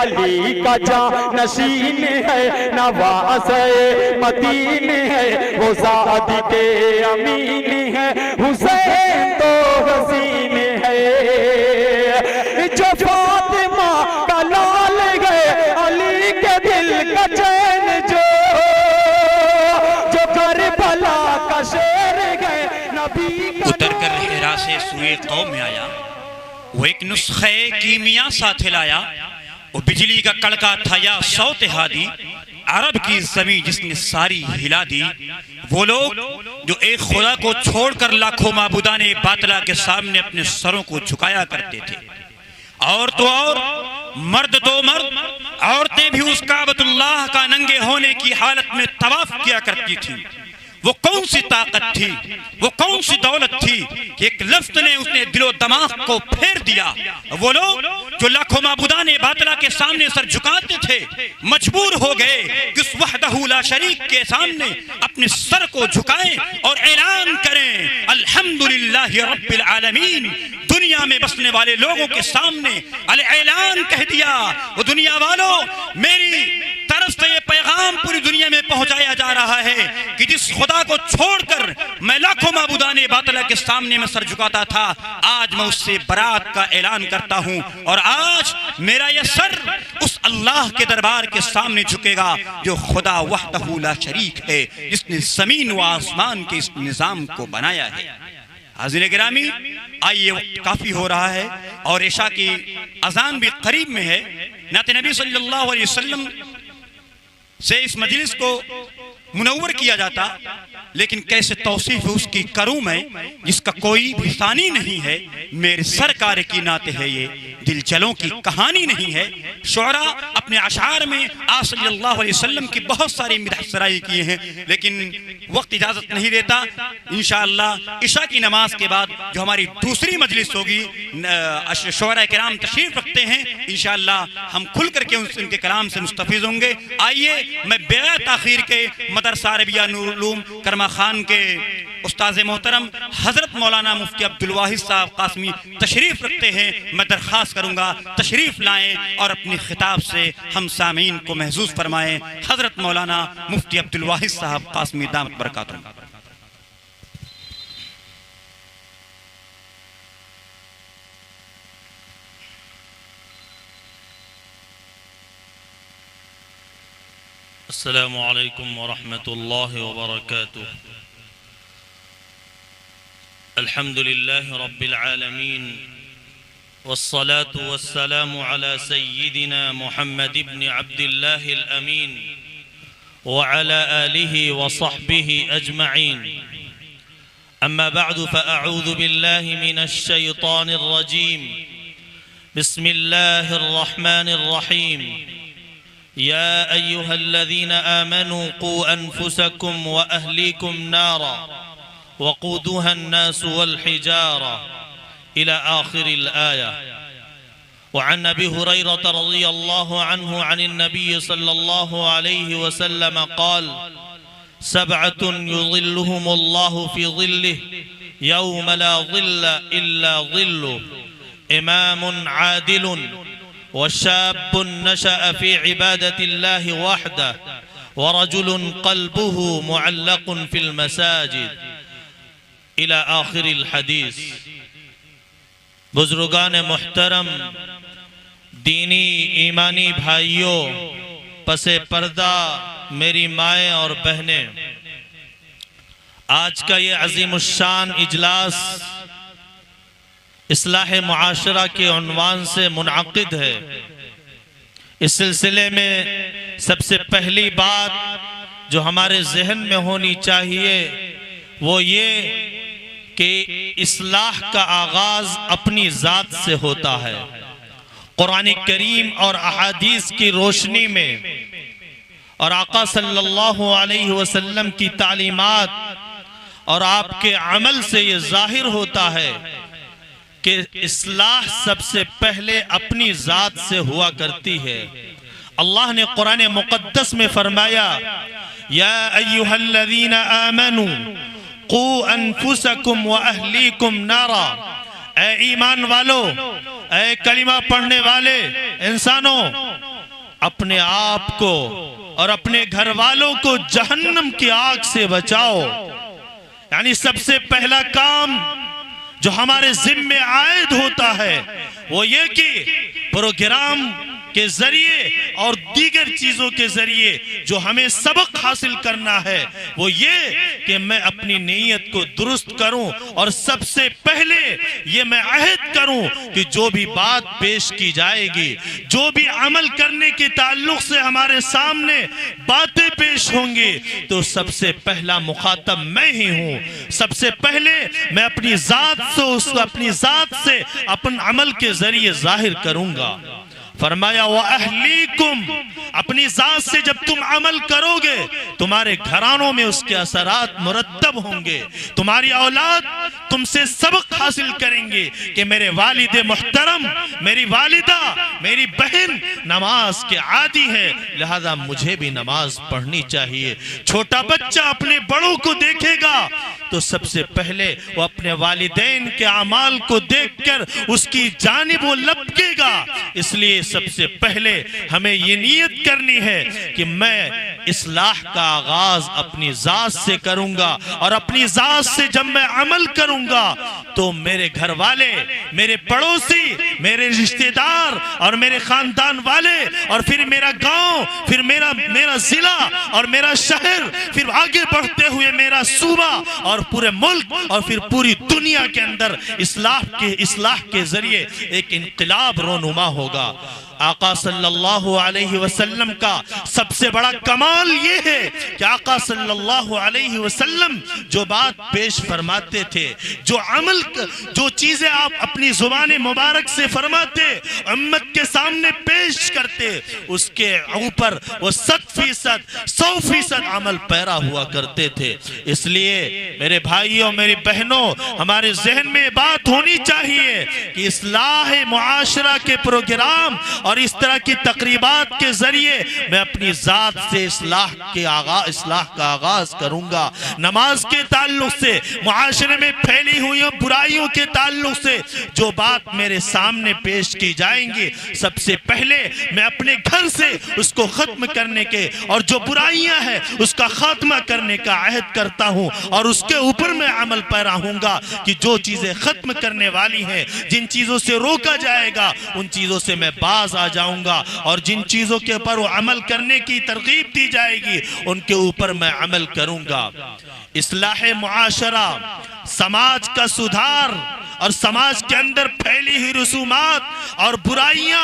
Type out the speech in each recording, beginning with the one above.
علی کا جانشین ہے، نواز مدین ہے، وہ ذات کے امین ہے، حسین تو حسین ہے، جو فاطمہ کا لال گئے علی کے دل کا چین، جو کربلا کا شیر گئے نبی کا اتر کر حرا سے سوئے قوم میں آیا، وہ ایک نسخہ کیمیا ساتھ لایا، وہ بجلی کا کڑکا تھا یا صوت ہادی، عرب کی زمین جس نے ساری ہلا دی۔ وہ لوگ جو ایک خدا کو چھوڑ کر لاکھوں معبودان باطلہ کے سامنے اپنے سروں کو جھکایا کرتے تھے، اور تو اور مرد تو مرد، عورتیں بھی اس کعبۃ اللہ کا ننگے ہونے کی حالت میں طواف کیا کرتی تھیں۔ وہ کون سی طاقت تھی، وہ کون سی دولت تھی کہ ایک لفظ نے اس نے دل و دماغ کو پھیر دیا۔ وہ لوگ جو لاکھوں معبودان باطلہ کے سامنے سر جھکاتے تھے، مجبور ہو گئے کہ اس وحدہ لا شریک کے سامنے اپنے سر کو جھکائیں اور اعلان کریں الحمدللہ رب العالمین۔ دنیا میں بسنے والے لوگوں کے سامنے اعلان کہہ دیا، وہ دنیا والوں، میری طرف سے یہ پیغام پوری دنیا میں پہنچایا جا رہا ہے کہ جس خدا کو چھوڑ کر میں لاکھوں معبودان باطلہ کے سامنے میں سر جھکاتا تھا، آج میں اس سے برات کا اعلان کرتا ہوں، اور آج میرا یہ سر اس اللہ کے دربار کے سامنے جھکے گا جو خدا وحدہ لا شریک ہے، جس نے زمین و آسمان کے اس نظام کو بنایا ہے۔ حاضرین گرامی، آئیے وقت کافی ہو رہا ہے اور عشاء کی اذان بھی قریب میں ہے۔ نعت نبی صلی اللہ علیہ وسلم سے اس مجلس کو منور کیا جاتا، لیکن کیسے توصیف اس کی کروں میں جس کا کوئی بھی ثانی نہیں ہے۔ میرے سرکار کی نعت ہے، یہ دل جلوں کی کہانی نہیں ہے۔ شعراء اپنے اشعار میں آپ صلی اللہ علیہ وسلم کی بہت ساری مدح سرائی کیے ہیں، لیکن وقت اجازت نہیں دیتا۔ انشاءاللہ عشاء کی نماز کے بعد جو ہماری دوسری مجلس ہوگی، شعراء کرام تشریف رکھتے ہیں، انشاءاللہ ہم کھل کر کے ان کے کلام سے مستفیض ہوں گے۔ آئیے میں بغیر تاخیر کے مدرسہ عربیہ نور العلوم کرما خان کے استاذ محترم حضرت مولانا مفتی عبدالواحد صاحب قاسمی تشریف رکھتے ہیں، میں درخواست کروں گا تشریف لائیں اور اپنی خطاب سے ہم سامعین کو محظوظ فرمائیں۔ حضرت مولانا مفتی عبدالواحد صاحب قاسمی دامت برکاتہم۔ السلام علیکم ورحمۃ اللہ وبرکاتہ۔ الحمد للہ رب العالمین، والصلاة والسلام على سیدنا محمد بن عبد اللہ الامین وعلى آلہ وصحبہ اجمعین۔ اما بعد فاعوذ باللہ من الشیطان الرجیم، بسم اللہ الرحمن الرحیم۔ يا أيها الذين آمنوا قوا أنفسكم وأهليكم نارا وقودها الناس والحجارة إلى آخر الآية۔ وعن أبي هريرة رضي الله عنه عن النبي صلى الله عليه وسلم قال: سبعة يظلهم الله في ظله يوم لا ظل إلا ظله، إمام عادل، وشاب نشأ في عبادة الله وحده، ورجل قلبه معلق في المساجد، إلى آخر الحدیث۔ بزرگان محترم، دینی ایمانی بھائیوں، پس پردہ میری مائیں اور بہنیں، آج کا یہ عظیم الشان اجلاس اصلاح معاشرہ کے عنوان سے منعقد ہے۔ اس سلسلے میں سب سے پہلی بات جو ہمارے ذہن میں ہونی چاہیے وہ یہ کہ اصلاح کا آغاز اپنی ذات سے ہوتا ہے۔ قرآن کریم اور احادیث کی روشنی میں اور آقا صلی اللہ علیہ وسلم کی تعلیمات اور آپ کے عمل سے یہ ظاہر ہوتا ہے کہ اصلاح سب سے پہلے اپنی ذات سے ہوا کرتی ہے۔ اللہ نے قرآن مقدس میں فرمایا: یا ایہا الذین آمنوا قوا انفسکم واہلیکم نارا، اے ایمان والو، اے کلمہ پڑھنے والے انسانوں، اپنے آپ کو اور اپنے گھر والوں کو جہنم کی آگ سے بچاؤ۔ یعنی سب سے پہلا کام جو ہمارے ذمے عائد ہوتا ہے وہ یہ کہ پروگرام کے ذریعے اور دیگر چیزوں کے ذریعے جو ہمیں سبق حاصل کرنا ہے وہ یہ کہ میں اپنی نیت کو درست کروں، اور سب سے پہلے یہ میں عہد کروں کہ جو بھی بات پیش کی جائے گی، جو بھی عمل کرنے کے تعلق سے ہمارے سامنے باتیں پیش ہوں گی، تو سب سے پہلا مخاطب میں ہی ہوں۔ سب سے پہلے میں اپنی ذات سے اپن عمل کے ذریعے ظاہر کروں گا۔ فرمایا وَأَهْلِيكُمْ، اپنی ذات سے جب تم عمل کرو گے تمہارے گھرانوں میں اس کے اثرات مرتب ہوں گے، تمہاری اولاد تم سے سبق حاصل کریں گے کہ میرے والد محترم، میری والدہ، میری بہن نماز کے عادی ہے، لہذا مجھے بھی نماز پڑھنی چاہیے۔ چھوٹا بچہ اپنے بڑوں کو دیکھے گا تو سب سے پہلے وہ اپنے والدین کے اعمال کو دیکھ کر اس کی جانب وہ لپکے گا۔ اس لیے سب سے پہلے ہمیں یہ نیت کرنی ہے کہ میں اصلاح کا آغاز اپنی ذات سے کروں گا، اور اپنی ذات سے جب میں عمل کروں گا تو میرے گھر والے، میرے پڑوسی، میرے رشتہ دار اور میرے خاندان والے، اور پھر میرا گاؤں، پھر میرا ضلع اور میرا شہر، پھر آگے بڑھتے ہوئے میرا صوبہ اور پورے ملک اور پھر پوری دنیا کے اندر اصلاح کے ذریعے ایک انقلاب رونما ہوگا۔ آقا صلی اللہ علیہ وسلم کا سب سے بڑا کمال یہ ہے کہ آقا صلی اللہ علیہ وسلم جو بات پیش فرماتے تھے، جو چیزیں آپ اپنی زبان مبارک سے فرماتے، امت کے سامنے پیش کرتے، اس کے اوپر وہ 100% عمل پیرا ہوا کرتے تھے۔ اس لیے میرے بھائیوں، میری بہنوں، ہمارے ذہن میں بات ہونی چاہیے کہ اصلاح معاشرہ کے پروگرام اور اس طرح کی تقریبات کے ذریعے میں اپنی ذات سے اصلاح کا آغاز کروں گا۔ نماز کے تعلق سے، معاشرے میں پھیلی ہوئی برائیوں کے تعلق سے جو بات میرے سامنے پیش کی جائیں گی، سب سے پہلے میں اپنے گھر سے اس کو ختم کرنے کے، اور جو برائیاں ہیں اس کا خاتمہ کرنے کا عہد کرتا ہوں، اور اس کے اوپر میں عمل پیرا ہوں گا کہ جو چیزیں ختم کرنے والی ہیں، جن چیزوں سے روکا جائے گا ان چیزوں سے میں باز آ جاؤں گا، اور جن چیزوں کے اوپر عمل کرنے کی ترغیب دی جائے گی ان کے اوپر میں عمل کروں گا۔ اصلاح معاشرہ، سماج کا سدھار، اور سماج کے اندر پھیلی ہوئی رسومات اور برائیاں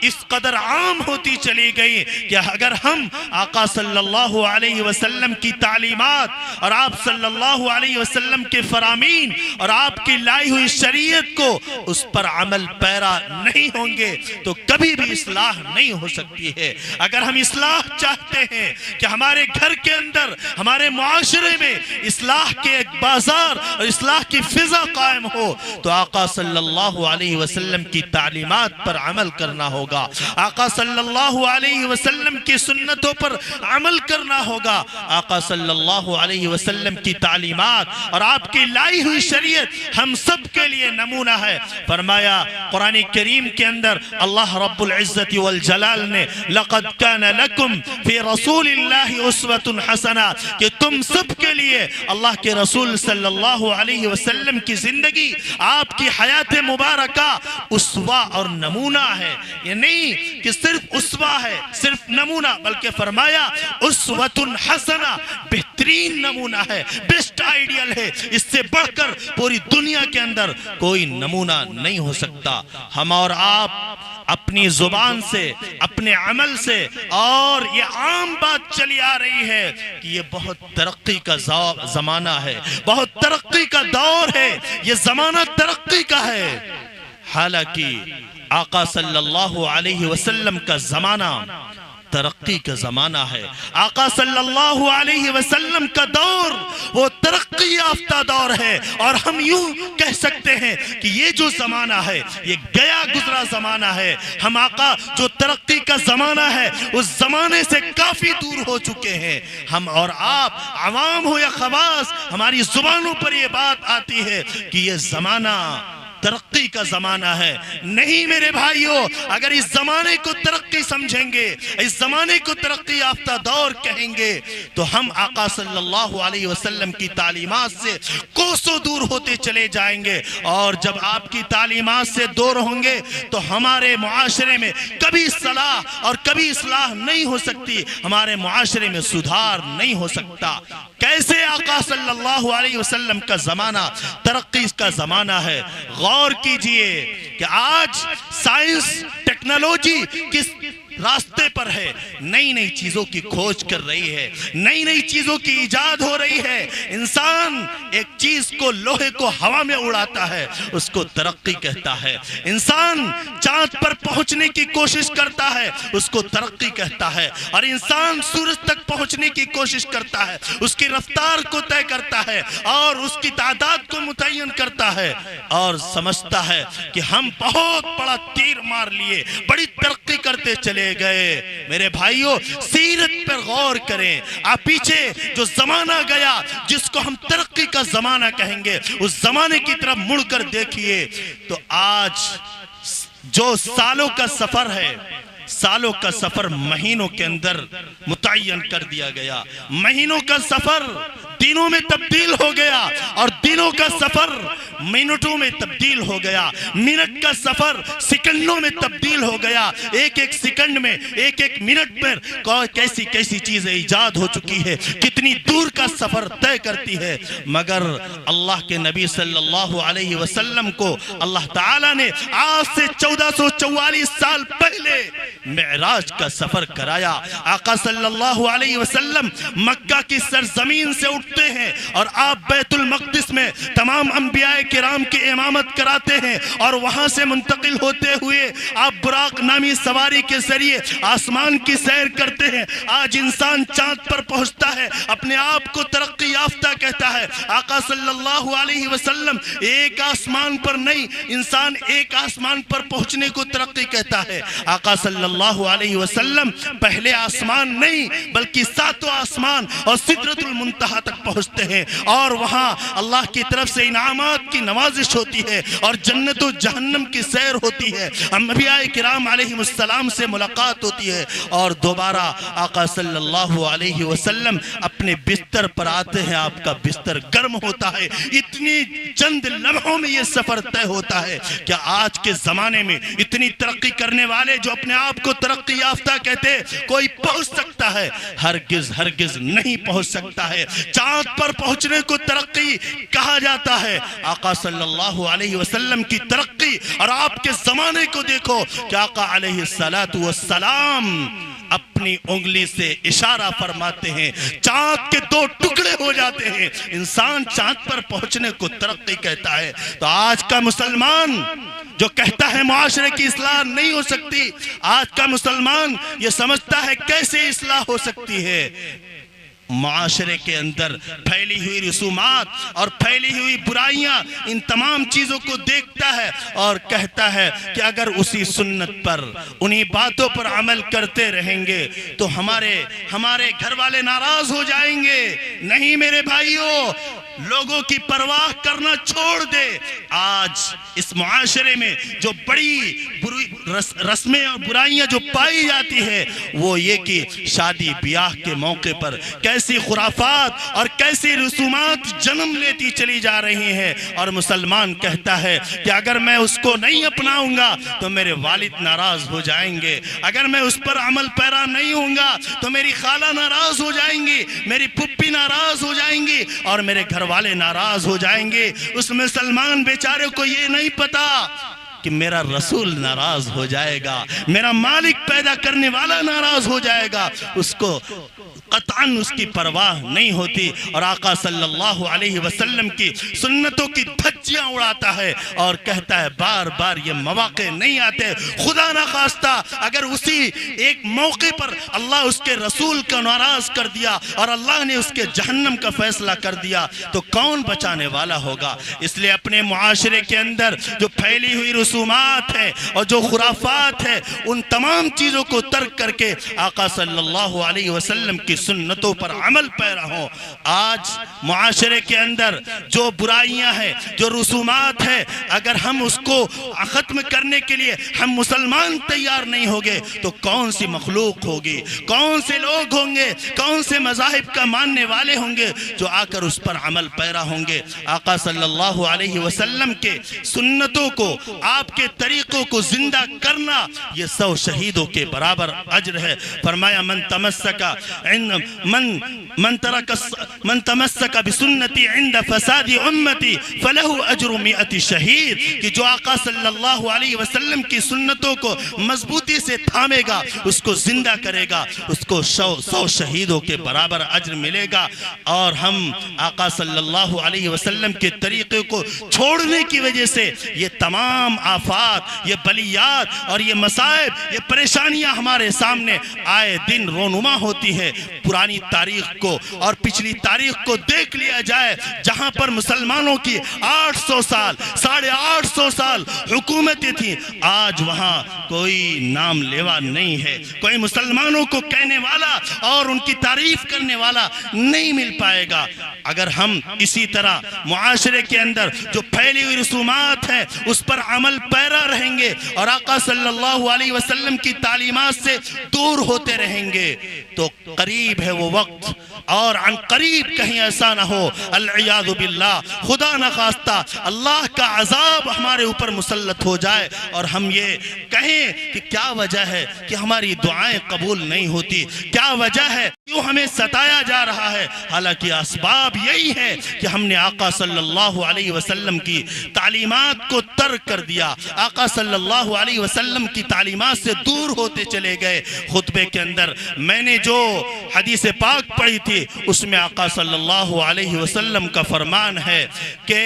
اس قدر عام ہوتی چلی گئی کہ اگر ہم آقا صلی اللہ علیہ وسلم کی تعلیمات اور آپ صلی اللہ علیہ وسلم کے فرامین اور آپ کی لائی ہوئی شریعت کو اس پر عمل پیرا نہیں ہوں گے تو کبھی بھی اصلاح نہیں ہو سکتی ہے۔ اگر ہم اصلاح چاہتے ہیں کہ ہمارے گھر کے اندر، ہمارے معاشرے میں اصلاح کے ایک بازار اور اصلاح کی فضا قائم ہو تو آقا صلی اللہ علیہ وسلم کی تعلیمات پر عمل کرنا ہوگا، آقا صلی اللہ علیہ وسلم کی سنتوں پر عمل کرنا ہوگا۔ آقا صلی اللہ علیہ وسلم کی تعلیمات اور آپ کی لائی ہوئی شریعت ہم سب کے لیے نمونہ ہے۔ فرمایا قرآن کریم کے اندر اللہ رب العزت والجلال نے لقد کان لکم فی رسول اللہ اسوۃ حسنہ، کہ تم سب کے لیے اللہ کے رسول صلی اللہ علیہ وسلم کی زندگی، آپ کی حیات مبارکہ اسوہ اور نمونہ ہے۔ یہ نہیں کہ صرف اسوہ ہے، صرف نمونہ، بلکہ فرمایا اسوۃ حسنہ، بہترین نمونہ ہے، بیسٹ آئیڈیل ہے، اس سے بڑھ کر پوری دنیا کے اندر کوئی نمونہ نہیں ہو سکتا۔ ہم اور آپ اپنی زبان سے، اپنے عمل سے، اور یہ عام بات چلی آ رہی ہے کہ یہ بہت ترقی کا زمانہ ہے، بہت ترقی کا دور ہے، یہ زمانہ ترقی کا ہے۔ حالانکہ آقا صلی اللہ علیہ وسلم کا زمانہ ترقی کا زمانہ ہے، آقا صلی اللہ علیہ وسلم کا دور وہ ترقی یافتہ دور ہے، اور ہم یوں کہہ سکتے ہیں کہ یہ جو زمانہ ہے یہ گیا گزرا زمانہ ہے۔ ہم آقا جو ترقی کا زمانہ ہے اس زمانے سے کافی دور ہو چکے ہیں۔ ہم اور آپ، عوام ہو یا خواص، ہماری زبانوں پر یہ بات آتی ہے کہ یہ زمانہ ترقی کا زمانہ ہے۔ نہیں میرے بھائیوں، اگر اس زمانے کو ترقی سمجھیں گے، اس زمانے کو ترقی یافتہ دور کہیں گے، تو ہم آقا صلی اللہ علیہ وسلم کی تعلیمات سے کوسوں دور ہوتے چلے جائیں گے، اور جب آپ کی تعلیمات سے دور ہوں گے تو ہمارے معاشرے میں کبھی صلاح اور کبھی اصلاح نہیں ہو سکتی، ہمارے معاشرے میں سدھار نہیں ہو سکتا۔ کیسے آقا صلی اللہ علیہ وسلم کا زمانہ ترقی کا زمانہ ہے؟ غور کیجئے کہ آج سائنس ٹیکنالوجی کس راستے پر ہے، نئی نئی چیزوں کی کھوج کر رہی ہے، نئی نئی چیزوں کی ایجاد ہو رہی ہے۔ انسان ایک چیز کو، لوہے کو ہوا میں اڑاتا ہے، اس کو ترقی کہتا ہے۔ انسان چاند پر پہنچنے کی کوشش کرتا ہے، اس کو ترقی کہتا ہے۔ اور انسان سورج تک پہنچنے کی کوشش کرتا ہے، اس کی رفتار کو طے کرتا ہے اور اس کی تعداد کو متعین کرتا ہے، اور سمجھتا ہے کہ ہم بہت بڑا تیر مار لیے، بڑی ترقی کرتے چلے گئے۔ میرے بھائیوں، سیرت پر غور کریں۔ آپ پیچھے جو زمانہ گیا جس کو ہم ترقی کا زمانہ کہیں گے، اس زمانے کی طرف مڑ کر دیکھیے تو آج جو سالوں کا سفر ہے، سالوں کا سفر مہینوں کے اندر متعین کر دیا گیا، مہینوں کا سفر دنوں میں تبدیل ہو گیا، اور دنوں کا سفر منٹوں میں تبدیل ہو گیا، منٹ کا سفر سیکنڈوں میں تبدیل ہو گیا۔ ایک ایک سیکنڈ میں، ایک ایک منٹ پر کیسی کیسی چیزیں ایجاد ہو چکی ہے، کتنی دور کا سفر طے کرتی ہے۔ مگر اللہ کے نبی صلی اللہ علیہ وسلم کو اللہ تعالیٰ نے آج سے 1444 سال پہلے معراج کا سفر کرایا۔ آقا صلی اللہ علیہ وسلم مکہ کی سرزمین سے اٹھتے ہیں اور آپ بیت المقدس میں تمام انبیاء کرام کی امامت کراتے ہیں، اور وہاں سے منتقل ہوتے ہوئے آپ براق نامی سواری کے ذریعے آسمان کی سیر کرتے ہیں۔ آج انسان چاند پر پہنچتا ہے، اپنے آپ کو ترقی یافتہ کہتا ہے۔ آقا صلی اللہ علیہ وسلم ایک آسمان پر نہیں، انسان ایک آسمان پر پہنچنے کو ترقی کہتا ہے۔ آقا صلی اللہ علیہ وسلم پہلے آسمان نہیں بلکہ ساتوں آسمان اور سدرۃ المنتہا تک پہنچتے ہیں، اور وہاں اللہ کی طرف سے انعامات کی نوازش ہوتی ہے اور جنت و جہنم کی سیر ہوتی ہے، انبیاء کرام علیہ السلام سے ملاقات ہوتی ہے، اور دوبارہ آقا صلی اللہ علیہ وسلم اپنے بستر پر آتے ہیں۔ آپ کا بستر گرم ہوتا ہے، اتنی چند لمحوں میں یہ سفر طے ہوتا ہے۔ کیا آج کے زمانے میں اتنی ترقی کرنے والے جو اپنے آپ کو ترقی یافتہ کہتے کوئی پہنچ سکتا ہے؟ ہرگز ہرگز نہیں پہنچ سکتا ہے۔ چاند پر پہنچنے کو ترقی کہا جاتا ہے، آقا صلی اللہ علیہ وسلم کی ترقی اور آپ کے زمانے کو دیکھو کہ آقا علیہ السلام اپنی انگلی سے اشارہ فرماتے ہیں، چاند کے دو ٹکڑے ہو جاتے ہیں۔ انسان چاند پر پہنچنے کو ترقی کہتا ہے۔ تو آج کا مسلمان جو کہتا ہے معاشرے کی اصلاح نہیں ہو سکتی، آج کا مسلمان یہ سمجھتا ہے کیسے اصلاح ہو سکتی ہے؟ معاشرے کے اندر پھیلی ہوئی رسومات اور پھیلی ہوئی برائیاں، ان تمام چیزوں کو دیکھتا ہے اور کہتا ہے کہ اگر اسی سنت پر، انہی باتوں پر عمل کرتے رہیں گے تو ہمارے گھر والے ناراض ہو جائیں گے۔ نہیں میرے بھائیوں، لوگوں کی پرواہ کرنا چھوڑ دے۔ آج اس معاشرے میں جو بڑی رسمیں اور برائیاں جو پائی جاتی ہے وہ یہ کہ شادی بیاہ کے موقع پر کیسی خرافات اور کیسی رسومات جنم لیتی چلی جا رہی ہیں، اور مسلمان کہتا ہے کہ اگر میں اس کو نہیں اپناؤں گا تو میرے والد ناراض ہو جائیں گے، اگر میں اس پر عمل پیرا نہیں ہوں گا تو میری خالہ ناراض ہو جائیں گی، میری پھپھی ناراض ہو جائیں گی، اور میرے گھر والے ناراض ہو جائیں گے۔ اس مسلمان بیچارے کو یہ نہیں پتا کہ میرا رسول ناراض ہو جائے گا، میرا مالک پیدا کرنے والا ناراض ہو جائے گا، اس کو قطعاً اس کی پرواہ نہیں ہوتی، اور آقا صلی اللہ علیہ وسلم کی سنتوں کی دھجیاں اڑاتا ہے اور کہتا ہے بار بار یہ مواقع نہیں آتے، خدا نہ خواستہ اگر اسی ایک موقع پر اللہ اس کے رسول کا ناراض کر دیا اور اللہ نے اس کے جہنم کا فیصلہ کر دیا تو کون بچانے والا ہوگا؟ اس لیے اپنے معاشرے کے اندر جو پھیلی ہوئی رسومات ہیں اور جو خرافات ہیں ان تمام چیزوں کو ترک کر کے آقا صلی اللہ علیہ وسلم کی سنتوں پر عمل پیرا ہوں۔ آج معاشرے کے اندر جو برائیاں ہیں، جو رسومات ہیں، اگر ہم اس کو ختم کرنے کے لیے ہم مسلمان تیار نہیں ہوگے تو کون سی مخلوق ہوگی، کون سے لوگ ہوں گے، کون سے مذاہب کا ماننے والے ہوں گے جو آ کر اس پر عمل پیرا ہوں گے۔ آقا صلی اللہ علیہ وسلم کے سنتوں کو، آپ کے طریقوں کو زندہ کرنا یہ 100 شہیدوں کے برابر اجر ہے۔ فرمایا من تمسک بسنتی عند فساد امتی فلہ اجر 100 شہید، کہ جو آقا صلی اللہ علیہ وسلم کی سنتوں کو مضبوطی سے تھامے گا، اس کو زندہ کرے گا، اس کو 100 شہیدوں کے برابر اجر ملے گا۔ اور ہم آقا صلی اللہ علیہ وسلم کے طریقے کو چھوڑنے کی وجہ سے یہ تمام آفات، یہ بلیات اور یہ مصائب، یہ پریشانیاں ہمارے سامنے آئے دن رونما ہوتی ہے۔ پرانی تاریخ کو اور پچھلی تاریخ کو دیکھ لیا جائے، جہاں پر مسلمانوں کی 800 سال 850 سال حکومتیں تھیں، آج وہاں کوئی نام لیوا نہیں ہے، کوئی مسلمانوں کو کہنے والا اور ان کی تعریف کرنے والا نہیں مل پائے گا۔ اگر ہم اسی طرح معاشرے کے اندر جو پھیلی ہوئی رسومات ہیں اس پر عمل پیرا رہیں گے اور آقا صلی اللہ علیہ وسلم کی تعلیمات سے دور ہوتے رہیں گے تو قریب ہے وہ وقت، اور عن قریب کہیں ایسا نہ ہو العیاذ باللہ، خدا نخواستہ اللہ کا عذاب ہمارے اوپر مسلط ہو جائے اور ہم یہ کہیں کہ کیا وجہ ہے کہ ہماری دعائیں قبول نہیں ہوتی، کیا وجہ ہے کیوں ہمیں ستایا جا رہا ہے۔ حالانکہ اسباب یہی ہے کہ ہم نے آقا صلی اللہ علیہ وسلم کی تعلیمات کو ترک کر دیا، آقا صلی اللہ علیہ وسلم کی تعلیمات سے دور ہوتے چلے گئے۔ خطبے کے اندر میں نے جو حدیث پاک پڑھی تھی اس میں آقا صلی اللہ علیہ وسلم کا فرمان ہے کہ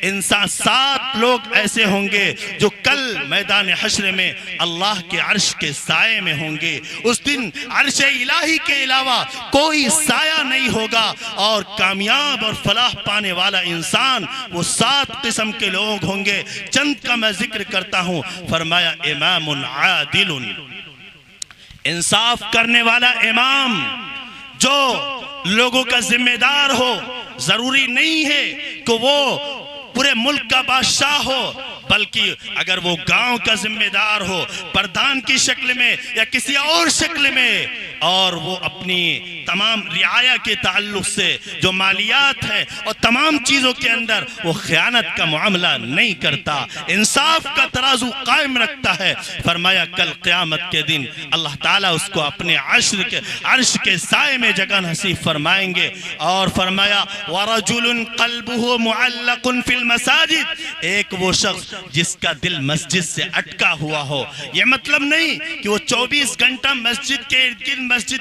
انسان 7 لوگ ایسے ہوں گے جو کل میدان حشر میں اللہ کے عرش کے سائے میں ہوں گے۔ اس دن عرش الہی کے علاوہ کوئی سایہ نہیں ہوگا، اور کامیاب اور فلاح پانے والا انسان وہ 7 قسم کے لوگ ہوں گے۔ چند کا میں ذکر کرتا ہوں۔ فرمایا امام عادل، انصاف کرنے والا امام جو لوگوں کا ذمہ دار ہو۔ ضروری نہیں ہے کہ وہ پورے ملک کا بادشاہ ہو، بلکہ اگر وہ گاؤں کا ذمہ دار ہو، پردھان کی شکل میں یا کسی اور شکل میں، اور وہ اپنی تمام رعایا کے تعلق سے جو مالیات ہے اور تمام چیزوں کے اندر وہ خیانت کا معاملہ نہیں کرتا، انصاف کا ترازو قائم رکھتا ہے، فرمایا کل قیامت کے دن اللہ تعالیٰ اس کو اپنے عرش کے سائے میں جگہ نصیب فرمائیں گے۔ اور فرمایا وَرَجُلٌ قَلْبُهُ مُعَلَّقٌ فِي الْمَسَاجِدِ، ایک وہ شخص جس کا دل مسجد سے اٹکا ہوا ہو۔ یہ مطلب نہیں کہ وہ 24 گھنٹہ مسجد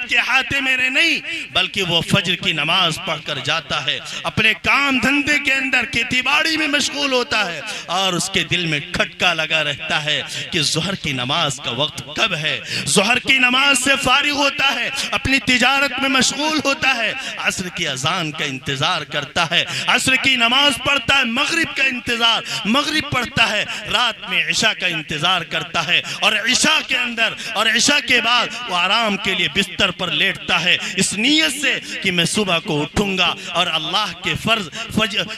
کے ہاتھے میرے نہیں، بلکہ وہ فجر کی نماز پڑھ کر جاتا ہے، اپنے کام دھندے کے اندر کھیتی باڑی میں مشغول ہوتا ہے، اور اس کے دل میں کھٹکا لگا رہتا ہے کہ ظہر کی نماز کا وقت کب ہے۔ ظہر کی نماز سے فارغ ہوتا ہے، اپنی تجارت میں مشغول ہوتا ہے، عصر کی اذان کا انتظار کرتا ہے، عصر کی نماز پڑھتا ہے، مغرب کا انتظار، مغرب پڑھتا ہے، رات میں عشاء کا انتظار کرتا ہے، اور عشاء کے اندر اور عشاء کے بعد وہ آرام کے لیے بستر پر لیٹتا ہے اس نیت سے کہ میں صبح کو اٹھوں گا اور اللہ کے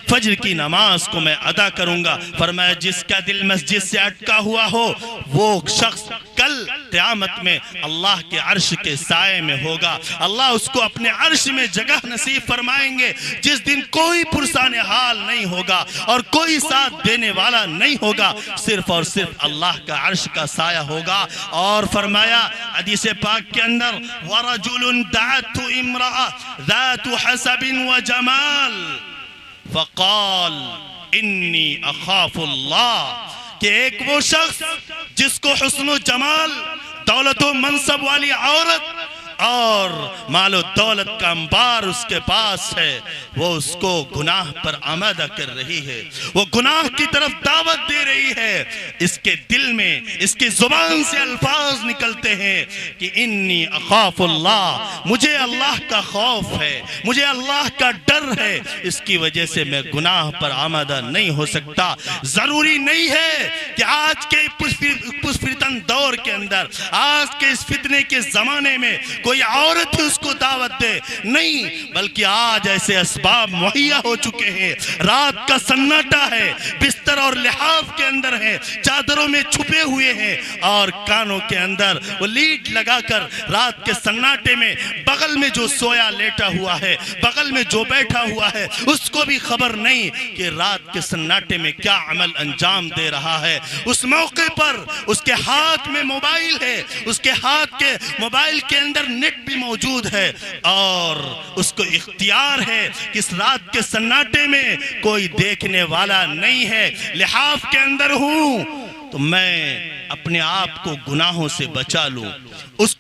فجر کی نماز کو میں ادا کروں گا۔ فرمایا جس کا دل مسجد سے اٹکا ہوا ہو وہ شخص کل قیامت میں اللہ کے عرش کے سائے میں ہوگا، اللہ اس کو اپنے عرش میں جگہ نصیب فرمائیں گے، جس دن کوئی پرسان حال نہیں ہوگا اور کوئی ساتھ دینے والا نہیں ہوگا، صرف اور صرف اللہ کا عرش کا سایہ ہوگا۔ اور فرمایا حدیث پاک کے اندر وَرَجُلٌ دَعَتْهُ امْرَأَةٌ ذَاتُ حَسَبٍ وَجَمَالٍ فَقَالَ إِنِّي أَخَافُ اللَّهِ، کہ ایک وہ شخص جس کو حسن و جمال، دولت و منصب والی عورت اور مال و دولت کا انبار اس کے پاس ہے، وہ اس کو گناہ پر آمادہ کر رہی ہے، وہ گناہ کی طرف دعوت دے رہی ہے۔ اس کے دل میں، اس کی زبان سے الفاظ نکلتے ہیں کہ انی اخاف اللہ، مجھے اللہ کا خوف ہے، مجھے اللہ کا ڈر ہے، اس کی وجہ سے میں گناہ پر آمادہ نہیں ہو سکتا۔ ضروری نہیں ہے کہ آج کے پسفتن دور کے اندر، آج کے اس فتنے کے زمانے میں کوئی عورت ہی اس کو دعوت دے، نہیں، بلکہ آج ایسے اسباب مہیا ہو چکے ہیں۔ رات کا سناٹا ہے، بستر اور لحاف کے اندر ہے، چادروں میں چھپے ہوئے ہیں، اور کانوں کے اندر وہ لیڈ لگا کر رات کے سناٹے میں بغل میں جو سویا لیٹا ہوا ہے، بغل میں جو بیٹھا ہوا ہے، اس کو بھی خبر نہیں کہ رات کے سناٹے میں کیا عمل انجام دے رہا ہے۔ اس موقع پر اس کے ہاتھ میں موبائل ہے، اس کے ہاتھ کے موبائل کے اندر نیٹ بھی موجود ہے، اور اس کو اختیار ہے کہ اس رات کے سناٹے میں کوئی دیکھنے والا نہیں ہے، لحاف کے اندر ہوں تو میں اپنے آپ کو گناہوں سے بچا لوں۔ اس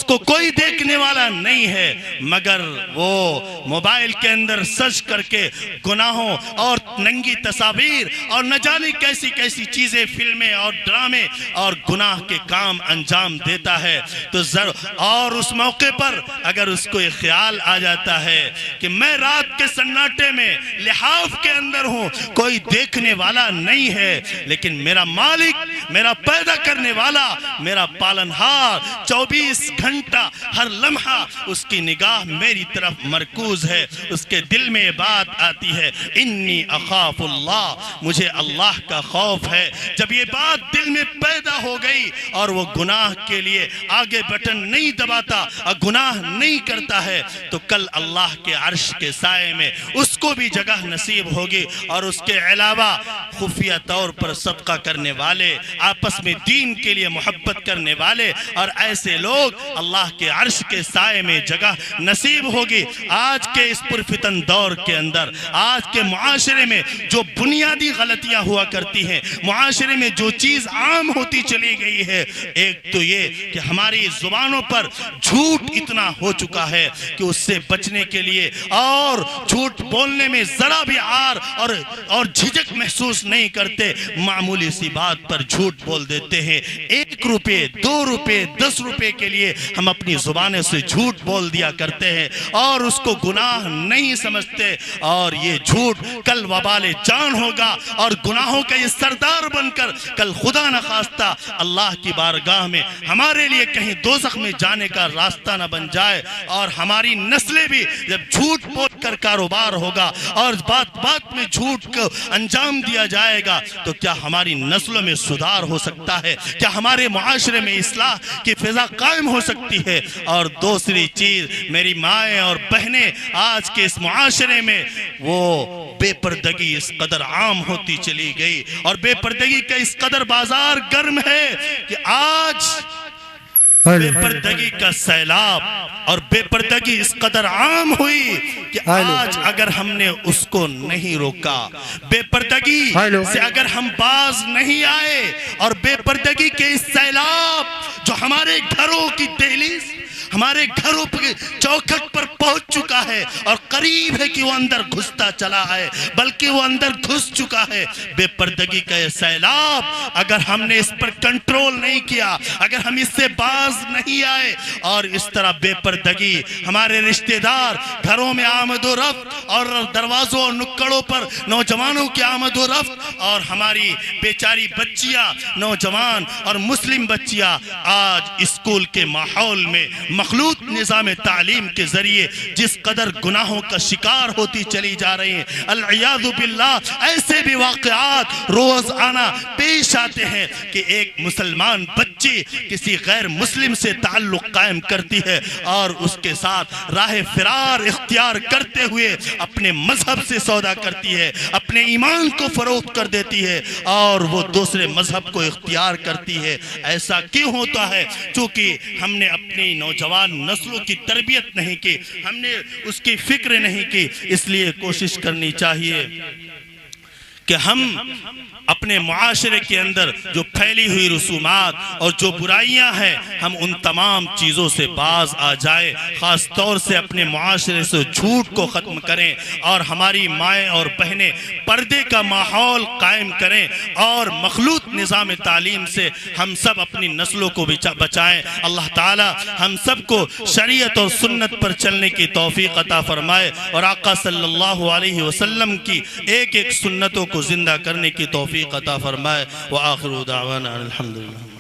کو کوئی دیکھنے والا نہیں ہے، مگر وہ موبائل کے اندر سرچ کر کے گناہوں اور ننگی تصاویر اور نہ جانے کیسی کیسی چیزیں، فلمیں اور ڈرامے اور گناہ کے کام انجام دیتا ہے۔ تو اور اس موقع پر اگر اس کو یہ خیال آ جاتا ہے کہ میں رات کے سناٹے میں لحاف کے اندر ہوں، کوئی دیکھنے والا نہیں ہے، لیکن میرا مالک، میرا پیدا کرنے والا، میرا پالنہار 24 گھنٹہ ہر لمحہ اس کی نگاہ میری طرف مرکوز ہے، اس کے دل میں بات آتی ہے انی اخاف اللہ، مجھے اللہ کا خوف ہے۔ جب یہ بات دل میں پیدا ہو گئی اور وہ گناہ کے لیے آگے بٹن نہیں دباتا اور گناہ نہیں کرتا ہے، تو کل اللہ کے عرش کے سائے میں اس کو بھی جگہ نصیب ہوگی، اور اس کے علاوہ خفیہ طور پر صدقہ کرنے والے، آپس میں دین کے لیے محبت کرنے والے اور ایسے لوگ اللہ کے عرش کے سائے میں جگہ نصیب ہوگی۔ آج کے اس پرفتن دور کے اندر، آج کے معاشرے میں جو بنیادی غلطیاں ہوا کرتی ہیں، معاشرے میں جو چیز عام ہوتی چلی گئی ہے، ایک تو یہ کہ ہماری زبانوں پر جھوٹ اتنا ہو چکا ہے کہ اس سے بچنے کے لیے اور جھوٹ بولنے میں ذرا بھی عار اور جھجک محسوس نہیں کرتے، معمولی سی بات پر جھوٹ بول دیتے ہیں۔ 1 روپے 2 روپے 10 روپے کے لیے ہم اپنی زبانیں سے جھوٹ بول دیا کرتے ہیں اور اس کو گناہ نہیں سمجھتے، اور یہ جھوٹ کل وبال جان ہوگا اور گناہوں کا یہ سردار بن کر کل خدا نخواستہ اللہ کی بارگاہ میں ہمارے لیے کہیں دوزخ میں جانے کا راستہ نہ بن جائے، اور ہماری نسلیں بھی جب جھوٹ بول کر کاروبار ہوگا اور بات بات میں جھوٹ کو انجام دیا جائے گا، تو کیا ہماری نسلوں میں سدھار ہو سکتا ہے؟ کیا ہمارے معاشرے میں اصلاح کی فضا قائم ہو سکتی ہے؟ اور دوسری چیز میری مائیں اور بہنیں، آج کے اس معاشرے میں وہ بے پردگی اس قدر عام ہوتی چلی گئی، اور بے پردگی کا اس قدر بازار گرم ہے کہ آج بے پردگی کا سیلاب اور بے پردگی اس قدر عام ہوئی کہ آج اگر ہم نے اس کو نہیں روکا، بے پردگی سے اگر ہم باز نہیں آئے، اور بے پردگی کے اس سیلاب جو ہمارے گھروں کی دہلیز، ہمارے گھروں پر چوکھٹ پر پہنچ چکا ہے اور قریب ہے کہ وہ اندر گھستا چلا ہے، بلکہ وہ اندر گھس چکا ہے، بے پردگی کا یہ سیلاب اگر ہم نے اس پر کنٹرول نہیں کیا، اگر ہم اس سے باز نہیں آئے، اور اس طرح بے پردگی ہمارے رشتہ دار گھروں میں آمد و رفت اور دروازوں اور نکڑوں پر نوجوانوں کی آمد و رفت، اور ہماری بیچاری بچیاں، نوجوان اور مسلم بچیاں آج اسکول کے ماحول میں مخلوط نظام تعلیم کے ذریعے جس قدر گناہوں کا شکار ہوتی چلی جا رہی ہیں، العیاذ باللہ ایسے بھی واقعات روز آنا پیش آتے ہیں کہ ایک مسلمان بچی کسی غیر مسلم سے تعلق قائم کرتی ہے اور اس کے ساتھ راہ فرار اختیار کرتے ہوئے اپنے مذہب سے سودا کرتی ہے، اپنے ایمان کو فروخت کر دیتی ہے اور وہ دوسرے مذہب کو اختیار کرتی ہے۔ ایسا کیوں ہوتا ہے؟ چونکہ ہم نے اپنی نوجوان نسلوں کی تربیت نہیں کی، ہم نے اس کی فکر نہیں کی۔ اس لیے کوشش کرنی چاہیے کہ ہم اپنے معاشرے کے اندر جو پھیلی ہوئی رسومات اور جو برائیاں ہیں ہم ان تمام چیزوں سے باز آ جائے، خاص طور سے اپنے معاشرے سے جھوٹ کو ختم کریں اور ہماری مائیں اور بہنیں پردے کا ماحول قائم کریں اور مخلوط نظام تعلیم سے ہم سب اپنی نسلوں کو بچائیں۔ اللہ تعالی ہم سب کو شریعت اور سنت پر چلنے کی توفیق عطا فرمائے اور آقا صلی اللہ علیہ وسلم کی ایک ایک سنتوں کو زندہ کرنے کی توفیق عطا فرمائے۔ وآخر دعوانا الحمدللہ۔